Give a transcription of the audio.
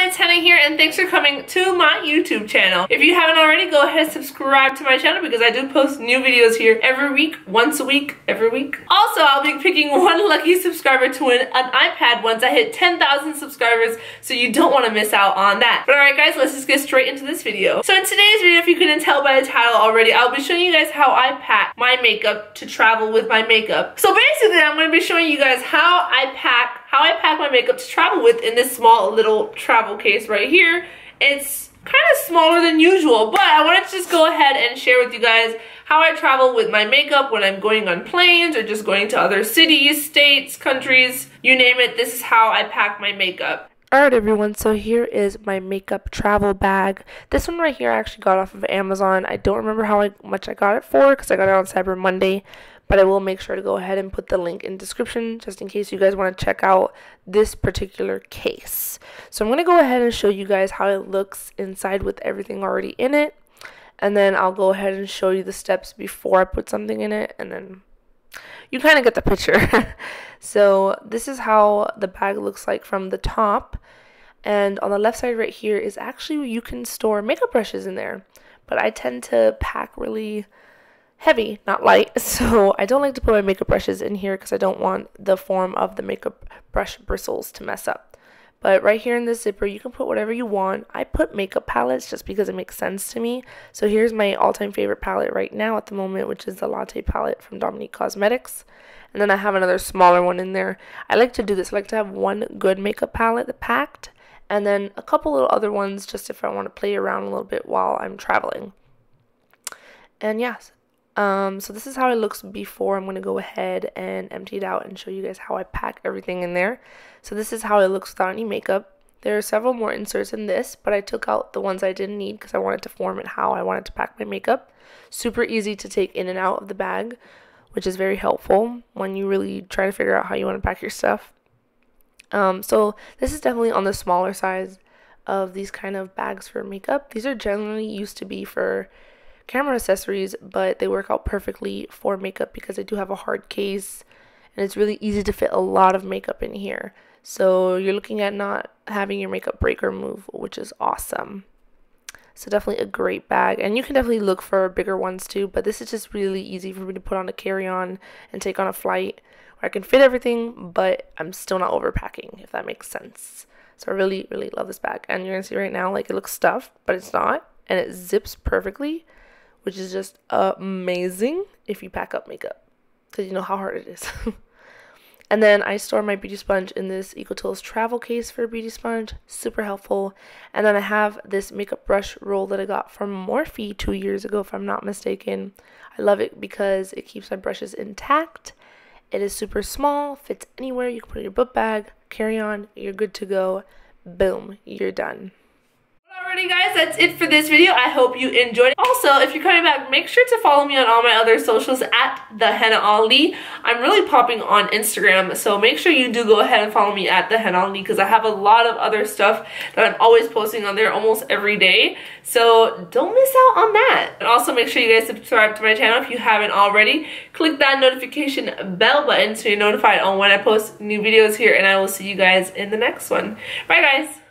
it's Henna here, and thanks for coming to my YouTube channel. If you haven't already, go ahead and subscribe to my channel because I do post new videos here every week, once a week, every week. Also, I'll be picking one lucky subscriber to win an iPad once I hit 10,000 subscribers, so you don't want to miss out on that. But alright guys, let's just get straight into this video. So in today's video, if you couldn't tell by the title already, I'll be showing you guys how I pack my makeup to travel with my makeup. So basically, I'm going to be showing you guys how I pack my makeup to travel with in this small little travel case right here. It's kind of smaller than usual, but I wanted to just go ahead and share with you guys how I travel with my makeup when I'm going on planes or just going to other cities, states, countries, you name it. This is how I pack my makeup. Alright everyone, so here is my makeup travel bag. This one right here I actually got off of Amazon. I don't remember how much I got it for because I got it on Cyber Monday, but I will make sure to go ahead and put the link in description just in case you guys want to check out this particular case. So I'm going to go ahead and show you guys how it looks inside with everything already in it, and then I'll go ahead and show you the steps before I put something in it, and then you kind of get the picture. So this is how the bag looks like from the top, and on the left side right here is actually you can store makeup brushes in there, but I tend to pack really heavy, not light, so I don't like to put my makeup brushes in here because I don't want the form of the makeup brush bristles to mess up. But right here in this zipper, you can put whatever you want. I put makeup palettes just because it makes sense to me. So here's my all-time favorite palette right now at the moment, which is the Latte palette from Dominique Cosmetics. And then I have another smaller one in there. I like to do this. I like to have one good makeup palette packed, and then a couple little other ones just if I want to play around a little bit while I'm traveling. And yes. So this is how it looks before. I'm going to go ahead and empty it out and show you guys how I pack everything in there. So this is how it looks without any makeup. There are several more inserts in this, but I took out the ones I didn't need because I wanted to form it how I wanted to pack my makeup. Super easy to take in and out of the bag, which is very helpful when you really try to figure out how you want to pack your stuff. So this is definitely on the smaller size of these kind of bags for makeup. These are generally used to be for camera accessories, but they work out perfectly for makeup because they do have a hard case and it's really easy to fit a lot of makeup in here. So you're looking at not having your makeup break or move, which is awesome. So definitely a great bag, and you can definitely look for bigger ones too, but this is just really easy for me to put on a carry-on and take on a flight where I can fit everything, but I'm still not overpacking, if that makes sense. So I really, really love this bag, and you're gonna see right now, like, it looks stuffed, but it's not, and it zips perfectly, which is just amazing if you pack up makeup, because you know how hard it is. And then I store my beauty sponge in this EcoTools travel case for a beauty sponge, super helpful. And then I have this makeup brush roll that I got from Morphe 2 years ago, if I'm not mistaken. I love it because it keeps my brushes intact. It is super small, fits anywhere. You can put it in your book bag, carry on, you're good to go. Boom, you're done. Alrighty guys, that's it for this video. I hope you enjoyed it. Also, if you're coming back, make sure to follow me on all my other socials at the Henna Ali. I'm really popping on Instagram, so make sure you do go ahead and follow me at the Henna Ali because I have a lot of other stuff that I'm always posting on there almost every day. So don't miss out on that. And also make sure you guys subscribe to my channel if you haven't already. Click that notification bell button so you're notified on when I post new videos here, and I will see you guys in the next one. Bye guys.